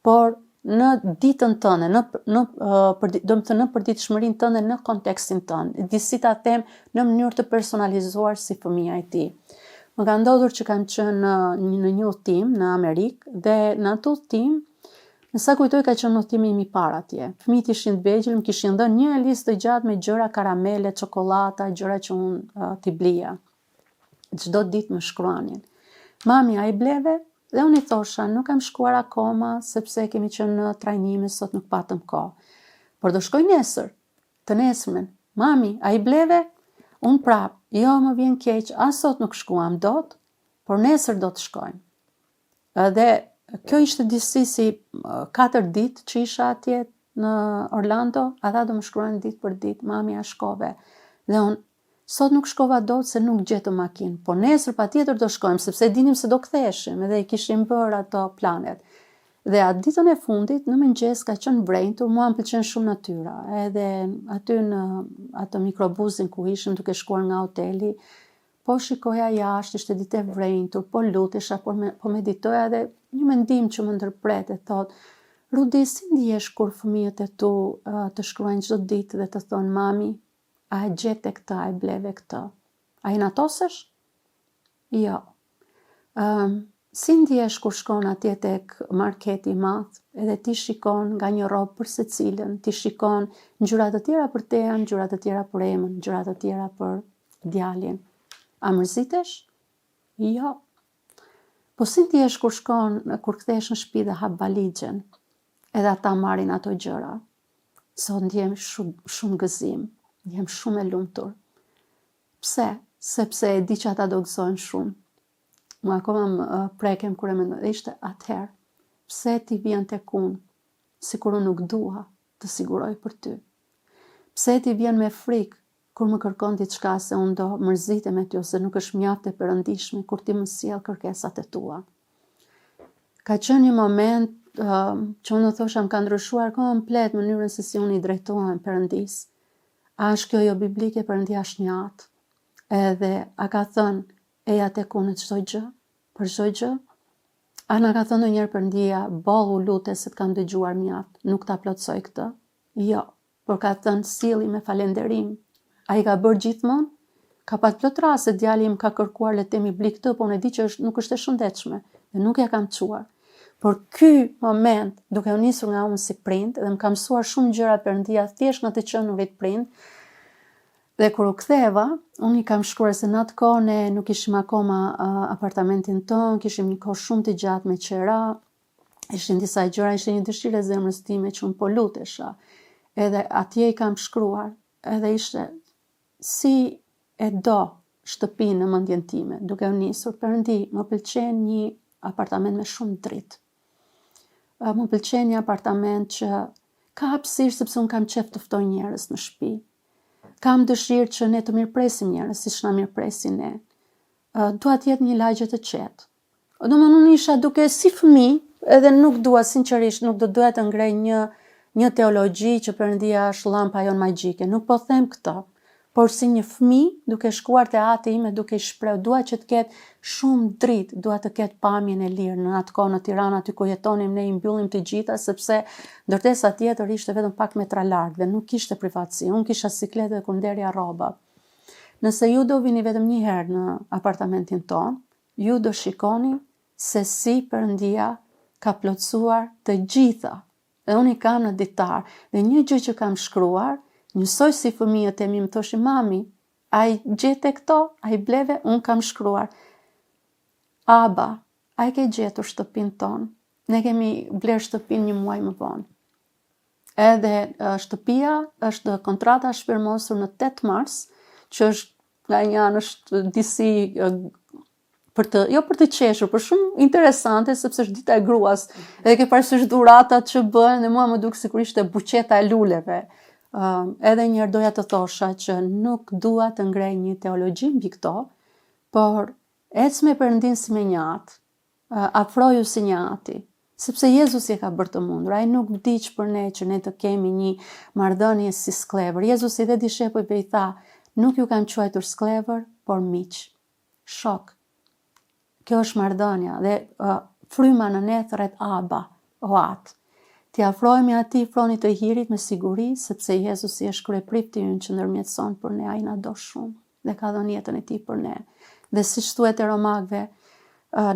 por në ditën tënde, do të thënë në përditshmërinë tënde, në kontekstin tënd. Disi ta them në mënyrë të personalizuar si fëmia e tij. Më ka ndodhur që kam qenë në një udhtim në Amerikë dhe në atë udhtim, në sa kujtoj ka qenë udhtimi im i parë atje. Fëmijët ishin të vegjël, më kishin dhënë një listë të gjatë me gjëra, karamele, çokolata, gjëra që unë t'i blija. Çdo ditë më shkruanin. Mami, a i bleve? Dhe unë i thosha, nuk kam shkuar akoma, sepse kemi qenë në trajnime, sot nuk patëm kohë. Por do shkoj nesër, të nesërmen. Mami, a i bleve? Unë prap, jo më vjen keq, as sot nuk shkuam dot, por nesër do të shkojmë. Dhe kjo ishte disi si 4 ditë që isha atje në Orlando, ata do më shkruajnë ditë për ditë, mami a shkove. Dhe unë, sot nuk shkova dot se nuk gjetëm makinë, por nesër patjetër do shkojmë, sepse dinim se do ktheheshim, edhe i kishim bërë ato planet. Dhe atë ditën e fundit, në mëngjes ka qenë vrenjtur, mua më pëlqen shumë natyra, edhe aty në atë mikrobuzin ku ishim duke shkuar nga hoteli, po shikoja jashtë, ishte ditë e vrenjtur, po lutesha, po meditoja dhe një mendim që më ndërpret e thot, Rudi, si ndihesh kur fëmijët e tu të shkruajnë çdo ditë dhe të thonë, mami, a e gjete këta, a e bleve këta? A i natosësh? Jo. Si ndihesh kur shkon atje tek marketi i madh, edhe ti shikon nga një robë për secilën, ti shikon ngjyra të tjera për teën, ngjyra të tjera për emën, ngjyra të tjera për djalin. A mërzitesh? Jo. Po si ndihesh kur kthehesh në shtëpi dhe hap valixhen, edhe ata marrin ato gjëra? Sot ndjem shumë gëzim, ndjem shumë e lumtur. Pse? Sepse e di që ata do gëzojnë shumë. Mua akoma më prekem kur e mendoj, dhe ishte atëherë, pse ti vjen tek unë, sikur unë nuk dua të siguroj për ty? Pse ti vjen me frikë kur më kërkon diçka se unë do mërzitem me ty ose nuk është mjaft e perëndishme kur ti më sjell kërkesat e tua? Ka qenë një moment që unë thosha më ka ndryshuar komplet mënyrën se si unë i drejtohem Perëndis. A është kjo jo biblike? Perëndia është një atë. Edhe a ka thënë eja tek unë çdo gjë, për çdo gjë? A na ka thënë ndonjëherë Perëndia, bollu lute se të kam dëgjuar mjaft, nuk ta plotsoj këtë? Jo, por ka thënë silli me falënderim. A i ka bërë gjithmonë? Ka pat plot raste djali im ka kërkuar le të themi bli këtë, por unë e di që nuk është e shëndetshme dhe nuk ja kam çuar. Por ky moment, duke u nisur nga unë si prind, dhe më ka mësuar shumë gjëra Perëndia thjesht nga të qenurit prind, dhe kur u ktheva, unë i kam shkruar se në atë kohë ne nuk ishim akoma apartamentin ton, kishim një kohë shumë të gjatë me qera, ishin disa gjëra, ishte një dëshirë e zemrës time që unë po lutesha. Edhe atje i kam shkruar, edhe ishte si e do shtëpinë në mendjen time, duke u nisur Perëndi, më pëlqen një apartament me shumë dritë. Më pëlqen një apartament që ka hapësirë sepse unë kam qejf të ftoj njerëz në shtëpi. Kam dëshirë që ne të mirëpresim njerëz siç na mirëpresin ne. Dua të jetë një lagje të qetë. Domethënë unë isha duke si fëmijë, edhe nuk dua sinqerisht, nuk do doja të ngrej një teologji që Perëndia është llampa jon magjike. Nuk po them këtë, por si një fëmijë, duke shkuar te ati ime, duke i shpreh, dua që të ketë shumë dritë, dua të ketë pamjen e lirë në atë kohë në Tiranë, aty ku jetonim ne i mbyllim të gjitha, sepse ndërtesa tjetër ishte vetëm pak metra larg dhe nuk kishte privatësi. Unë kisha sikletë ku nderja rroba. Nëse ju do vini vetëm një herë në apartamentin ton, ju do shikoni se si Perëndia ka plotësuar të gjitha. Dhe unë i kam në ditar, dhe një gjë që kam shkruar, njësoj si fëmijët e mi më thoshin, mami, a i gjete këto, a i bleve, unë kam shkruar. Aba, a i ke gjetur shtëpin tonë, ne kemi bler shtëpin një muaj më vonë. Edhe shtëpia është kontrata shpirmosur në 8 mars, që është nga një anë është disi jo për të qeshur, por shumë interesante sepse është dita e gruas. Edhe ke parasysh dhuratat që bëhen dhe mua më duk sikur ishte buqeta e luleve. Edhe një herë doja të thosha që nuk dua të ngrej një teologji mbi këto, por ec me Perëndin si me një atë, afroju si një ati, sepse Jezusi e ka bërë të mundur. Ai nuk vdiq për ne që ne të kemi një marrëdhënie si sklever. Jezusi dhe dishepujve i tha, nuk ju kam quajtur sklever, por miq, shok. Kjo është marrëdhënia dhe fryma në ne thret Aba, o Atë. Ti afrohemi atij fronit të hirit me siguri, sepse Jezusi është kryeprifti ynë që ndërmjetëson për ne, ai na do shumë dhe ka dhënë jetën e tij për ne. Dhe siç thuhet e Romakëve,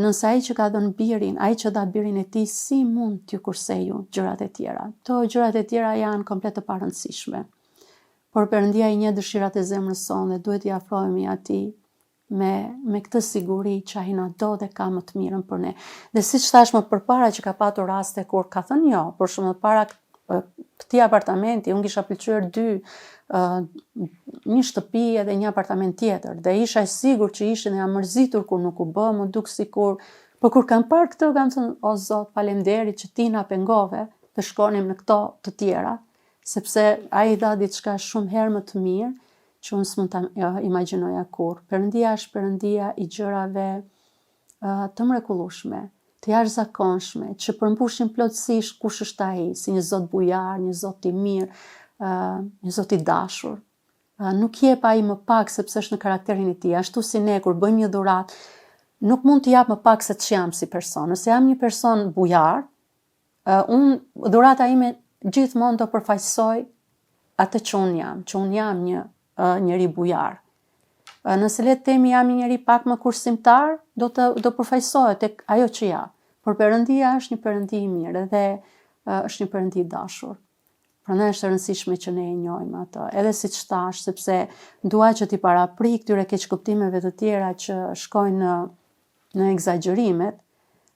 nëse ai që ka dhënë birin, ai që dha birin e tij, si mund t'ju kursej ju gjërat e tjera? To gjërat e tjera janë komplet të parëndësishme. Por Perëndia i njeh dëshirat e zemrës sonë dhe duhet t'i afrohemi atij me këtë siguri që ai na do dhe ka më të mirën për ne. Dhe siç thash më përpara që ka patur raste kur ka thënë jo, por shumë më para këtij apartamenti, unë kisha pëlqyer një shtëpi edhe një apartament tjetër, dhe isha e sigurt që ishin e amërzitur kur nuk u bë, më duk sikur, por kur kam parë këtë, kam thënë, o Zot, faleminderit që ti na pengove të shkonim në këto të tjera, sepse ai dha diçka shumë herë më të mirë që unë s'mund ta imagjinoja kur. Perëndia është Perëndia i gjërave të mrekullueshme, të jashtëzakonshme, që përmbushin plotësisht kush është ai, si një Zot bujar, një Zot i mirë, një Zot i dashur. Nuk jep ai më pak sepse është në karakterin e tij. Ashtu si ne kur bëjmë një dhuratë, nuk mund të jap më pak se ç'jam si person. Nëse jam një person bujar, unë dhurata ime gjithmonë do përfaqësoj atë që unë jam një njeri bujar. Nëse le të themi jam një njeri pak më kursimtar, do përfaqësohet tek ajo që jam. Por Perëndia është një Perëndi i mirë dhe është një Perëndi i dashur. Prandaj është e rëndësishme që ne e njohim atë. Edhe siç thash, sepse dua që t'i paraprik këtyre keqkuptimeve të tjera që shkojnë në egzagjerimet,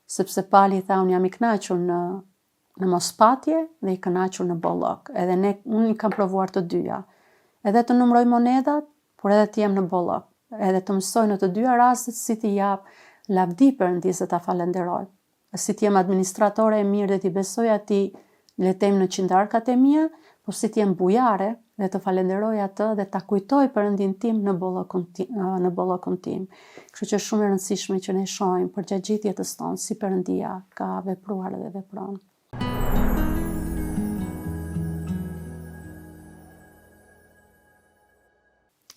sepse Pali tha unë jam i kënaqur në mospatje dhe i kënaqur në bollok. Edhe unë i kam provuar të dyja. Edhe të numroj monedat, por edhe të jem në bollok. Edhe të mësoj në të dyja rastet si t'i jap lavdi Perëndisë dhe ta falenderoj. Si t'jem administratore e mirë dhe t'i besoj atij, le të them në qindarkat e mia, por si t'jem bujare dhe të falenderoj atë dhe ta kujtoj Perëndin tim në bollokun tim. Kështu që është shumë e rëndësishme që ne shohim përgjatë gjithë jetës tonë si Perëndia ka vepruar dhe vepron.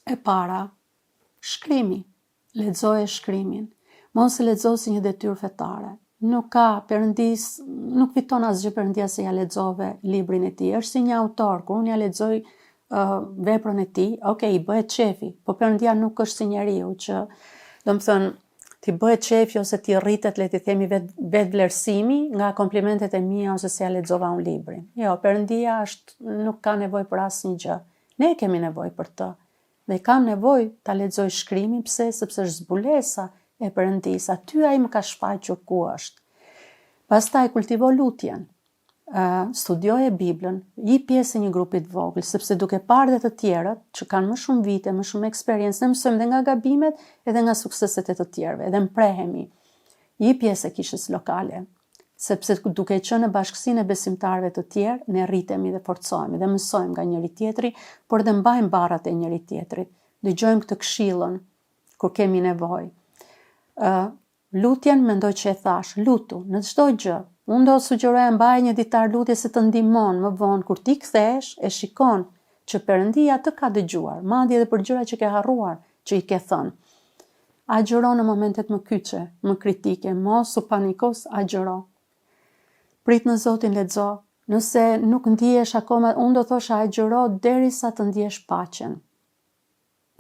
E para, shkrimi. Lexoje shkrimin. Mos e lexo si një detyrë fetare. Nuk fiton asgjë Perëndia se ja lexove librin e tij. Është si një autor, kur unë ja lexoj veprën e tij, okay, i bëhet qefi, por Perëndia nuk është si njeriu që, domethënë, ti bëhet qefi ose ti rritet, le të themi, vetë vlerësimi nga komplimentet e mia ose se ja lexova un librin. Jo, Perëndia nuk ka nevojë për asnjë gjë. Ne kemi nevojë për të. Dhe kam nevojë ta lexoj shkrimin, pse? Sepse është zbulesa e Perëndisë. Aty ai më ka shfaqur ku është. Pastaj kultivo lutjen. Studioje Biblën, i pjesë e një grupi të vogël, sepse duke parë dhe të tjerët që kanë më shumë vite, më shumë eksperiencë, ne mësojmë dhe nga gabimet edhe nga sukseset e të tjerëve, edhe mprehemi. I pjesë e kishës lokale, sepse duke qenë në bashkësinë e besimtarëve të tjerë, ne rritemi dhe forcohemi dhe mësojmë nga njëri tjetri, por dhe mbajmë barrat e njëri tjetrit. Dëgjojmë këtë këshillën kur kemi nevojë. Lutjen mendoj që e thash, lutu në çdo gjë. Unë do sugjeroja mbaj një ditar lutje se të ndihmon më vonë kur ti kthehesh e shikon që Perëndia të ka dëgjuar, madje edhe për gjëra që ke harruar, që i ke thënë. Agjëro në momentet më kyçe, më kritike, mos u panikos, agjëro. Prit në Zotin, lexo. Nëse nuk ndihesh akoma, unë do thosha agjëro derisa të ndjesh paqen.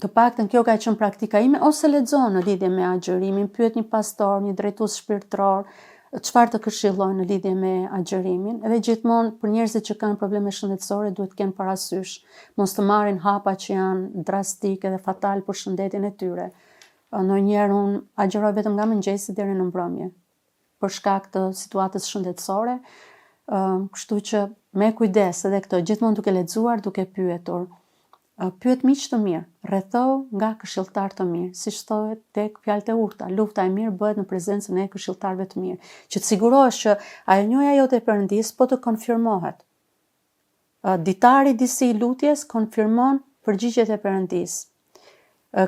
Të paktën kjo ka qenë praktika ime, ose lexo në lidhje me agjërimin, pyet një pastor, një drejtues shpirtëror, çfarë të këshillojnë në lidhje me agjërimin. Edhe gjithmonë për njerëzit që kanë probleme shëndetësore duhet të kenë parasysh, mos të marrin hapa që janë drastike dhe fatal për shëndetin e tyre. Ndonjëherë unë agjëroj vetëm nga mëngjesi deri në mbrëmje, për shkak të situatës shëndetësore, kështu që me kujdes edhe këtë, gjithmonë duke lexuar, duke pyetur. Pyet miq të mirë, rrethohu nga këshilltar të mirë, siç thohet tek fjalët e urta, lufta e mirë bëhet në prezencën e këshilltarëve të mirë, që të sigurohesh që ajo njoja jote e Perëndis po të konfirmohet. Ditari disi i lutjes konfirmon përgjigjet e Perëndis.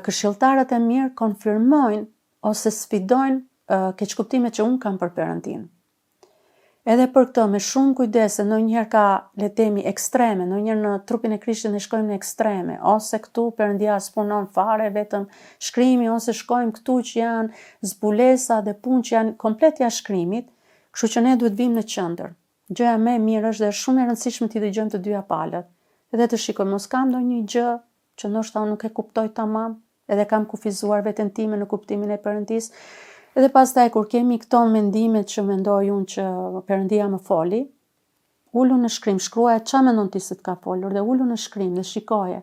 Këshilltarët e mirë konfirmojnë ose sfidojnë keqkuptimet që unë kam për Perëndin. Edhe për këtë, me shumë kujdes, se ndonjëherë ka letemi ekstreme, ndonjëherë në trupin e Krishtit ne shkojmë në ekstreme, ose këtu Perëndia s'punon fare, vetëm shkrimi, ose shkojmë këtu që janë zbulesa dhe punë që janë komplet jashtë shkrimit, kështu që ne duhet vim në qendër. Gjëja më e mirë është dhe shumë e rëndësishme t'i dëgjojmë të dyja palët, edhe të shikojmë mos kam ndonjë gjë që ndoshta unë nuk e kuptoj tamam, edhe kam kufizuar veten time në kuptimin e Perëndis. Edhe pastaj kur kemi këto mendimet që mendoj unë që Perëndia më foli, ulu në shkrim, shkruaje ç'a mendon ti se të ka folur dhe ulu në shkrim dhe shikoje,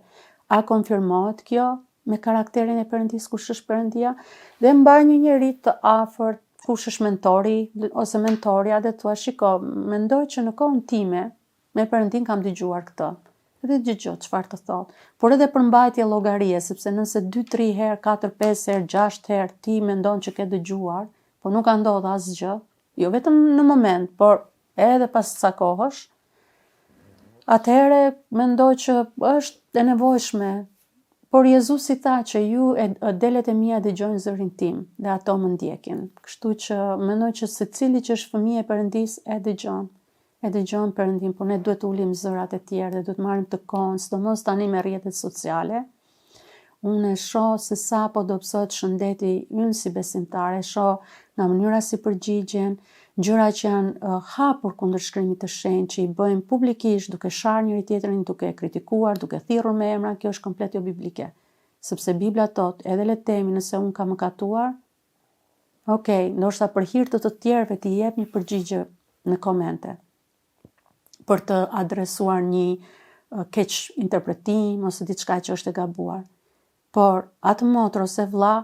a konfirmohet kjo me karakterin e Perëndis, kush është Perëndia, dhe mbaj një njerëz të afërt, kush është mentori ose mentorja, dhe thua shiko, mendoj që në kohën time me Perëndin kam dëgjuar këtë. Edhe dëgjoj çfarë të thot. Por edhe për mbajtje llogarie, sepse nëse 2-3 herë, 4-5 herë, 6 herë ti mendon që ke dëgjuar, po nuk ka ndodhur asgjë, jo vetëm në moment, por edhe pas sa kohësh, atëherë mendoj që është e nevojshme. Por Jezusi tha që ju delet e mia dëgjojnë zërin tim dhe ato më ndjekin. Kështu që mendoj që secili që është fëmijë e Perëndis e dëgjon Perëndin, por ne duhet ulim zërat e tjerë dhe duhet marrim të kohën, sidomos tani me rrjetet sociale. Unë e shoh se sa po dobësohet shëndeti ynë si besimtare, shoh nga mënyra si përgjigjen, gjëra që janë hapur kundër shkrimit të shenjtë, që i bëjmë publikisht duke sharë njëri tjetrin, duke kritikuar, duke thirrur me emra, kjo është komplet jo biblike. Sepse Bibla thot, edhe le temi nëse unë kam mëkatuar, ndoshta për hir të tjerëve t'i jep një përgjigje në komente, për të adresuar një keq interpretim ose diçka që është e gabuar. Por atë motër ose vlla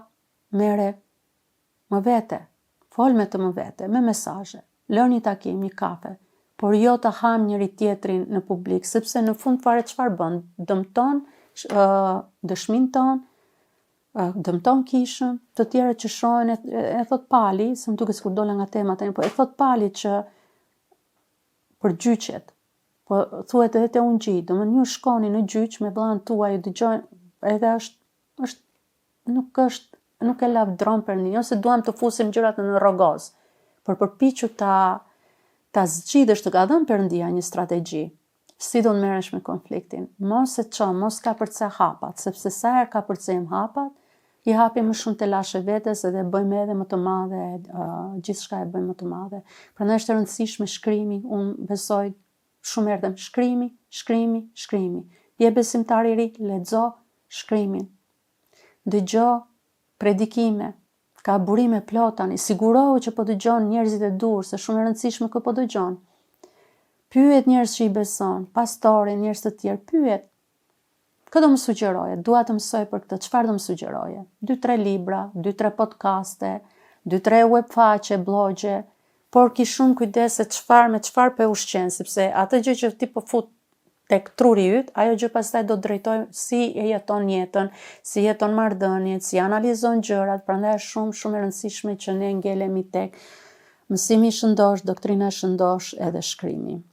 merre më vete, fol me të më vete, me mesazhe, lë një takim, një kafe, por jo të ham njëri tjetrin në publik, sepse në fund fare çfarë bën? Dëmton dëshmin ton, dëmton kishën, të tjerët që shohin e thot Pali, se më duket sikur dola nga tema tani, po e thot Pali që për gjyqet, po thuhet edhe te Ungjilli, domethënë ju shkoni në gjyq me vllain tuaj, dëgjojnë, edhe nuk e lavdron Perëndin, ose duam të fusim gjërat në rrogoz, por përpiqu ta zgjidhësh, të ka dhënë Perëndia një strategji. Si do të merresh me konfliktin? Mos e çon, mos ka përce hapat, sepse sa herë ka përcejm hapat, i hapim më shumë të lashe vetes edhe bëjmë edhe më të madhe, gjithçka e bëjmë më të madhe. Prandaj është e rëndësishme shkrimi, unë besoj shumë erdhem shkrimi. Je besimtar i ri, lexo shkrimin. Dëgjo predikime, ka burime plot tani, sigurohu që po dëgjon njerëzit e dur, se shumë e rëndësishme kë po dëgjon. Pyet njerëz që i beson, pastore, njerëz të tjerë, pyet. Kë do më sugjeroje? Dua të mësoj për këtë, çfarë do më sugjeroje? 2-3 libra, 2-3 podcaste, 2-3 web faqe, blogje, por ki shumë kujdes se me çfarë pe ushqen, sepse atë gjë që ti po fut tek truri yt, ajo gjë pastaj do të drejtoj si e jeton jetën, si jeton marrëdhëniet, si analizon gjërat, prandaj është shumë e rëndësishme që ne ngelemi tek mësimi i shëndosh, doktrina e shëndosh edhe shkrimi.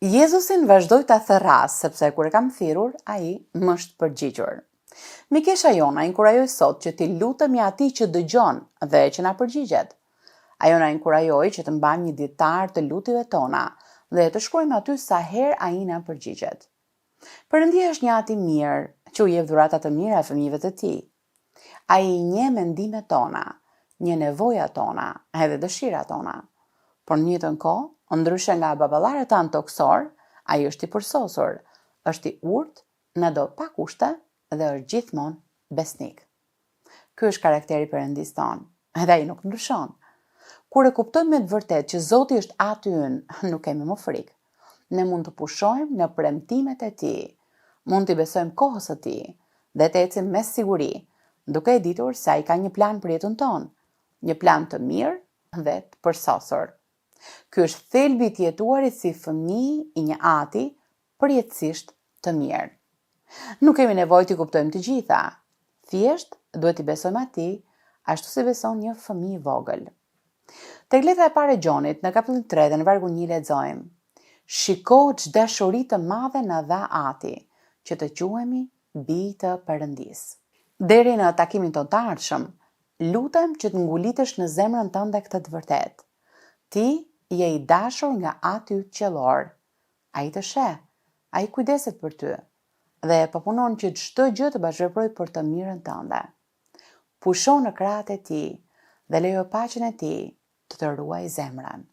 Jezusin vazhdoj ta thërras, sepse kur e kam thirrur, ai më është përgjigjur. Mikesha jona inkurajoj sot që ti lutemi atij që dëgjon dhe që na përgjigjet. Ajo na inkurajoj që të mbajmë një ditar të lutjeve tona dhe të shkruajmë aty sa herë ai na përgjigjet. Perëndia është një ati mirë që u jep dhurata të mira fëmijëve të tij. Ai njeh mendimet tona, njeh nevojat tona, edhe dëshirat tona. Por në njëjtën kohë, ndryshe nga baballarët tanë toksor, ai është i përsosur, është i urtë, na do pa kushte dhe është gjithmonë besnik. Ky është karakteri Perëndis tonë, edhe ai nuk ndryshon. Kur e kuptojmë me të vërtetë që Zoti është Ati ynë, nuk kemi më frikë. Ne mund të pushojmë në premtimet e Tij, mund t'i besojmë kohës së Tij dhe të ecim me siguri, duke e ditur se ai ka një plan për jetën tonë, një plan të mirë dhe të përsosur. Ky është thelbi i jetuarit si fëmijë i një ati përjetësisht të mirë. Nuk kemi nevojë t'i kuptojmë të gjitha. Thjesht duhet t'i besojmë atij ashtu si beson një fëmijë i vogël. Tek letra e parë e Gjonit, në kapitullin 3 dhe në vargu 1 lexojmë: Shiko ç'dashuri të madhe na dha Ati, që të quhemi bij të Perëndisë. Deri në takimin tonë të ardhshëm, lutem që të ngulitesh në zemrën tënde këtë të vërtetë. Ti je i dashur nga Ati yt qiellor. Ai të sheh, ai kujdeset për ty dhe po punon që çdo gjë të bashkëveprojë për të mirën tënde. Pusho në krahët e tij dhe lejo paqen e tij të ruaj zemrën.